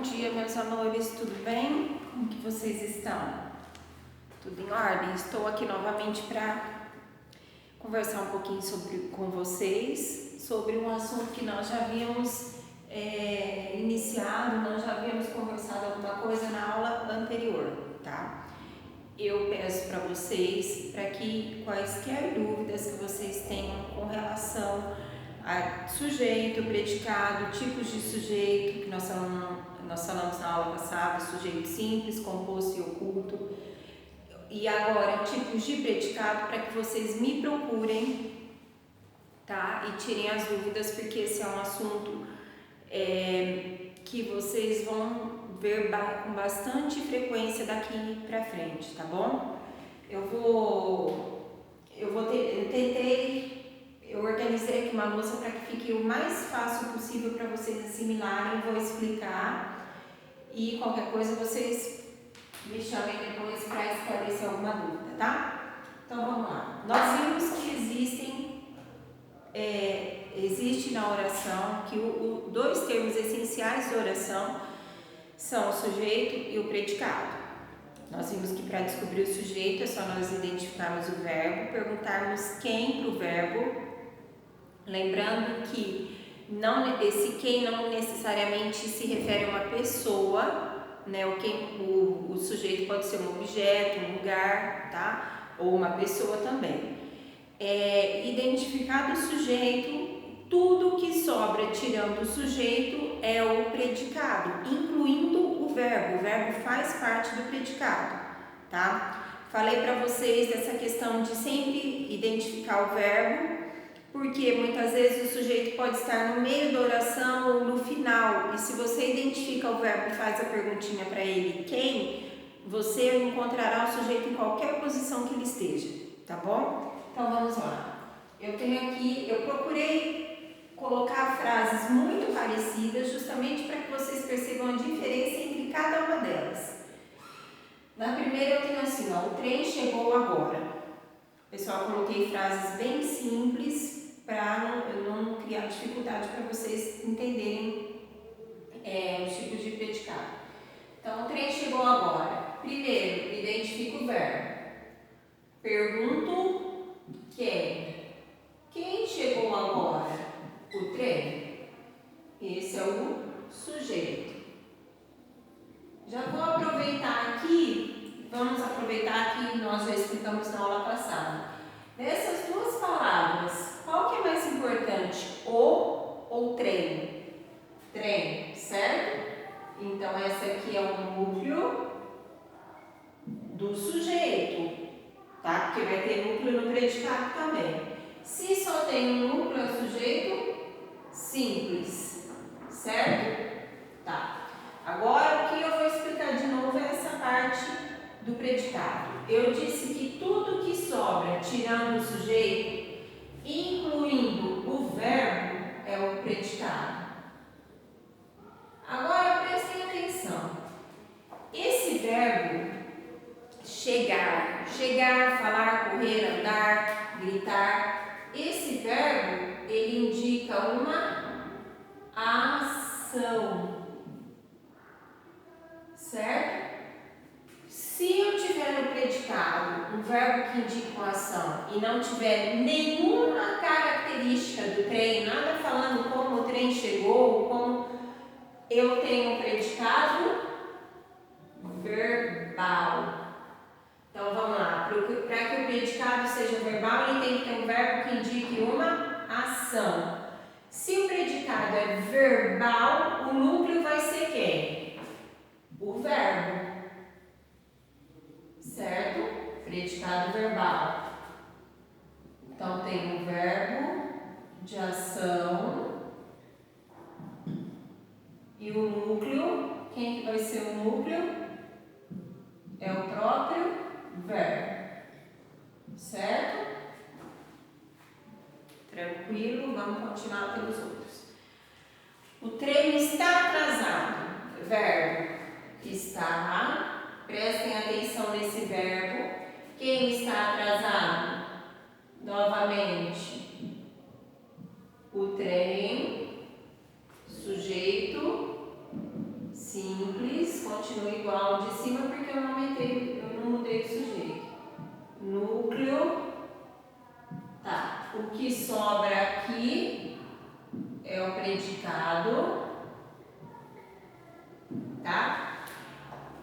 dia, meus amores, tudo bem? Como que vocês estão? Tudo em ordem? Estou aqui novamente para conversar um pouquinho com vocês sobre um assunto que nós já havíamos iniciado, nós já havíamos conversado alguma coisa na aula anterior, tá? Eu peço para vocês, para que quaisquer dúvidas que vocês tenham com relação a sujeito, predicado, tipos de sujeito, que nós falamos na aula passada, sujeito simples, composto e oculto, e agora tipos de predicado, para que vocês me procurem, tá? E tirem as dúvidas, porque esse é um assunto que vocês vão ver com bastante frequência daqui pra frente, tá bom? Eu organizei aqui uma louça para que fique o mais fácil possível para vocês assimilarem. Vou explicar e qualquer coisa vocês me chamem depois para esclarecer alguma dúvida, tá? Então vamos lá. Nós vimos que existe na oração que dois termos essenciais da oração são o sujeito e o predicado. Nós vimos que para descobrir o sujeito é só nós identificarmos o verbo, perguntarmos quem para o verbo, lembrando que esse quem não necessariamente se refere a uma pessoa, né? O sujeito pode ser um objeto, um lugar, tá? Ou uma pessoa também. Identificado o sujeito, tudo que sobra tirando o sujeito é o predicado, incluindo o verbo. O verbo faz parte do predicado, tá? Falei para vocês dessa questão de sempre identificar o verbo, porque muitas vezes o sujeito pode estar no meio da oração ou no final, e se você identifica o verbo e faz a perguntinha para ele, quem, você encontrará o sujeito em qualquer posição que ele esteja, tá bom? Então vamos lá. Eu procurei colocar frases muito parecidas, justamente para que vocês percebam a diferença entre cada uma delas. Na primeira eu tenho assim, ó, o trem chegou agora. Pessoal, coloquei frases bem simples para eu não criar dificuldade para vocês entenderem os tipos de predicado. Então, o trem chegou agora. Primeiro, identifico o verbo. Pergunto quem. Quem chegou agora? O trem. Esse é o sujeito. Já vou aproveitar aqui, vamos aproveitar que nós já explicamos na aula passada. Dessas duas palavras, qual que é mais importante? O ou trem? Trem, certo? Então, essa aqui é o núcleo do sujeito, tá? Porque vai ter núcleo no predicado também. Se só tem um núcleo, é o sujeito simples, certo? Tá. Agora, o que eu vou explicar de novo é essa parte do predicado. Eu disse que tudo que sobra, tirando o sujeito, incluindo o verbo, é o predicado. Agora, prestem atenção. Esse verbo, chegar, falar, correr, andar, gritar, esse verbo, ele indica uma ação. Certo? Se eu tiver no predicado um verbo que indica uma ação e não tiver nenhuma característica do trem, nada falando como o trem chegou, como eu tenho um predicado verbal. Então vamos lá, para que o predicado seja verbal, ele tem que ter um verbo que indique uma ação. Se o predicado é verbal, o núcleo vai ser quem? O verbo, certo? Predicado verbal. Então, tem o verbo de ação e o núcleo. Quem que vai ser o núcleo? É o próprio verbo, certo? Tranquilo, vamos continuar pelos outros. O trem está atrasado. Verbo. Está, prestem atenção nesse verbo. Quem está atrasado? Novamente, o trem, sujeito, simples. não mudei o sujeito. Núcleo. Tá. O que sobra aqui é o predicado. Tá?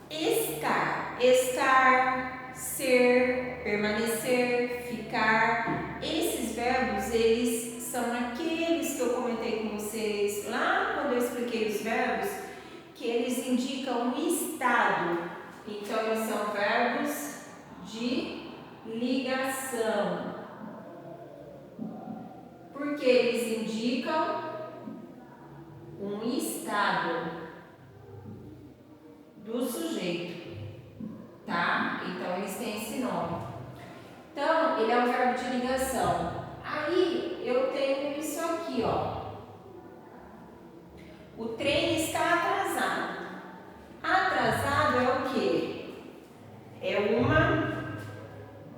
Estar. Estar, ser, permanecer, ficar. Esses verbos, eles são aqueles que eu comentei com vocês lá quando eu expliquei os verbos, que eles indicam um estado. Então, eles são verbos de ligação. Porque eles indicam um estado do sujeito, tá? Então, eles têm esse nome. Então, ele é um verbo de ligação. Aí, eu tenho isso aqui, ó. O trem está atrasado. Atrasado é o quê? É uma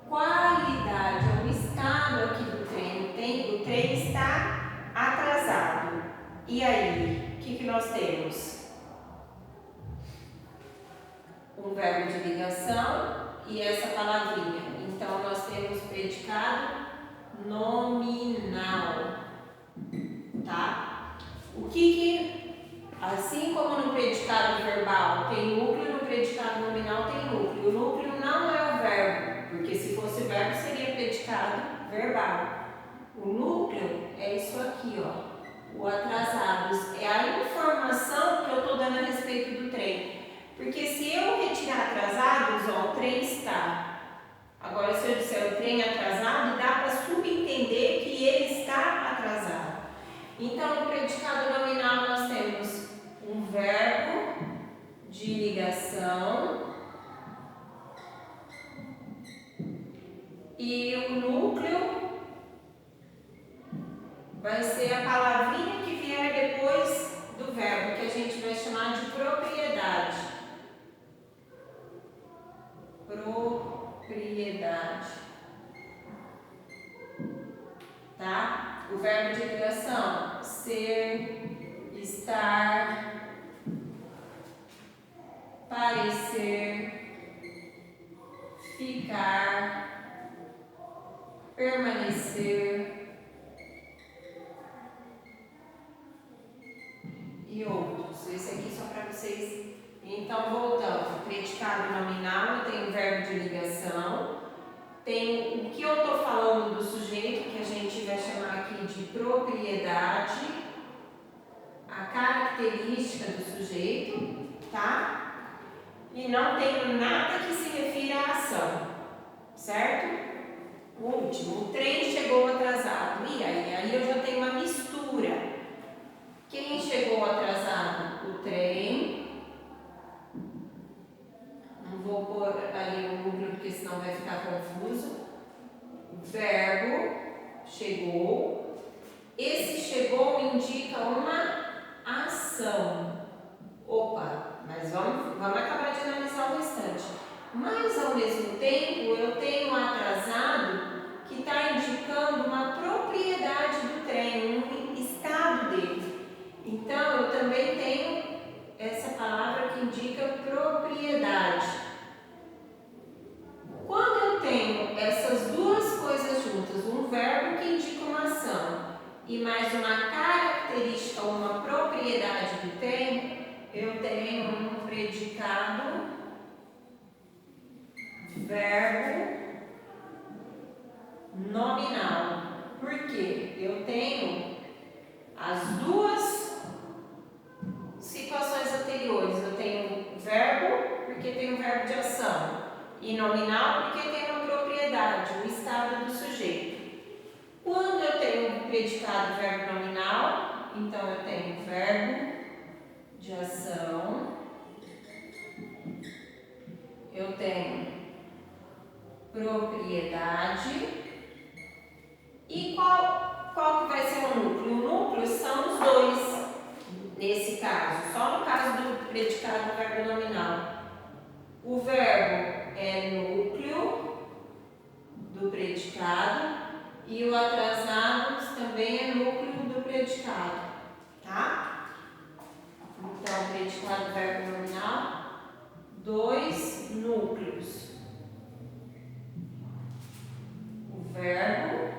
qualidade, é um estado aqui do trem. O trem está atrasado. E aí, o que nós temos? Um verbo de ligação e essa palavrinha. Então, nós temos predicado nominal, tá? Assim como no predicado verbal tem núcleo, no predicado nominal tem núcleo. O núcleo não é o verbo, porque se fosse verbo seria predicado verbal. O núcleo é isso aqui, ó, o atrasados. É a informação que eu estou dando a respeito do trem. Porque se eu retirar atrasados, ó, o trem está. Agora, se eu disser o trem atrasado, dá para subentender que ele está atrasado. Então, no predicado nominal, nós temos um verbo de ligação e o núcleo vai ser a palavrinha que vier depois do verbo, que a gente vai chamar de propriedade. Propriedade. Tá? O verbo de ligação, ser, estar, parecer, ficar, permanecer e outros. Esse aqui só para vocês. Então, voltando, predicado nominal, eu tenho verbo de ligação, tem o que eu estou falando do sujeito, que a gente vai chamar aqui de propriedade, a característica do sujeito, tá? E não tenho nada que se refira à ação, certo? O último, o trem chegou atrasado. E aí eu já tenho uma mistura. Quem chegou atrasado? O trem. Não vou pôr ali o núcleo, porque senão vai ficar confuso. O verbo chegou. Esse chegou indica uma ação. Opa, mas vamos acabar de analisar o restante. Mas, ao mesmo tempo, eu tenho um atrasado que está indicando uma propriedade do trem, um estado dele. Então, eu também tenho essa palavra que indica propriedade. Quando eu tenho essas duas coisas juntas, um verbo que indica uma ação e mais uma característica, uma propriedade do trem, eu tenho um predicado verbo nominal. Por quê? Eu tenho as duas situações anteriores. Eu tenho verbo porque tem um verbo de ação e nominal porque tem uma propriedade, o estado do sujeito. Quando eu tenho um predicado verbo nominal, então eu tenho verbo de ação, eu tenho propriedade e qual que vai ser o núcleo? O núcleo são os dois, nesse caso, só no caso do predicado verbo nominal. O verbo é núcleo do predicado e o atrasado também é núcleo do predicado, tá? Então, predicado verbo nominal, dois núcleos. O verbo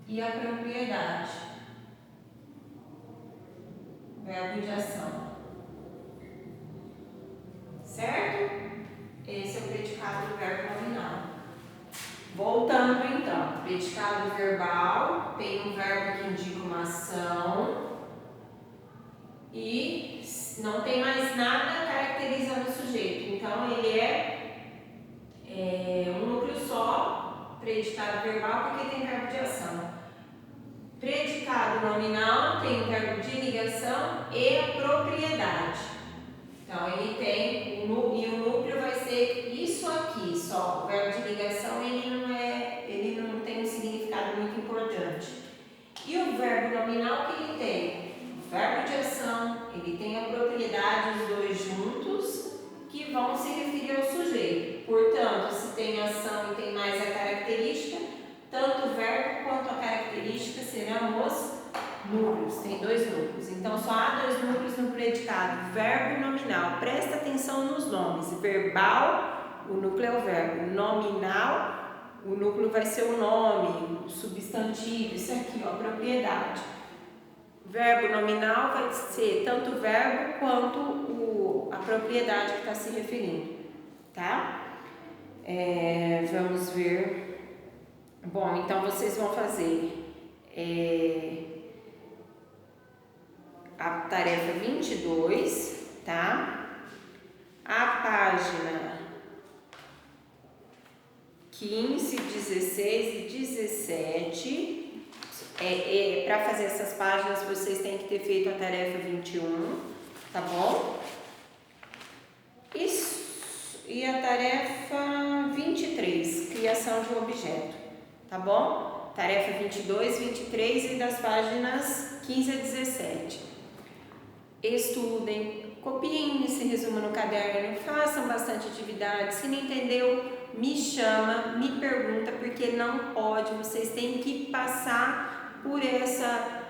e a propriedade. Verbo de ação. Certo? Esse é o predicado do verbo nominal. Voltando então, predicado verbal tem um verbo que indica uma ação e não tem mais nada caracterizando o sujeito. Então ele é um núcleo só, predicado verbal, porque tem verbo de ação. Predicado nominal tem o verbo de ligação e a propriedade. Então ele tem, e o núcleo vai ser isso aqui só. O verbo de ligação ele não tem um significado muito importante. E o verbo nominal que ele tem? O verbo de ação, ele tem a propriedade, os dois juntos, que vão se referir ao sujeito. Portanto, se tem ação e tem mais a característica, tanto o verbo quanto a característica serão os núcleos. Tem dois núcleos. Então, só há dois núcleos no predicado, verbo e nominal. Presta atenção nos nomes. Verbal, o núcleo é o verbo. Nominal, o núcleo vai ser o nome, o substantivo, isso aqui, ó, propriedade. Verbo nominal vai ser tanto o verbo quanto a propriedade que está se referindo, tá? Vamos ver. Bom, então vocês vão fazer a tarefa 22, tá? A página 15, 16 e 17. Para fazer essas páginas, vocês têm que ter feito a tarefa 21, tá bom? E a tarefa 23, criação de um objeto, tá bom? Tarefa 22, 23 e das páginas 15 a 17. Estudem, copiem esse resumo no caderno, façam bastante atividade. Se não entendeu, me chama, me pergunta, porque não pode, vocês têm que passar por essa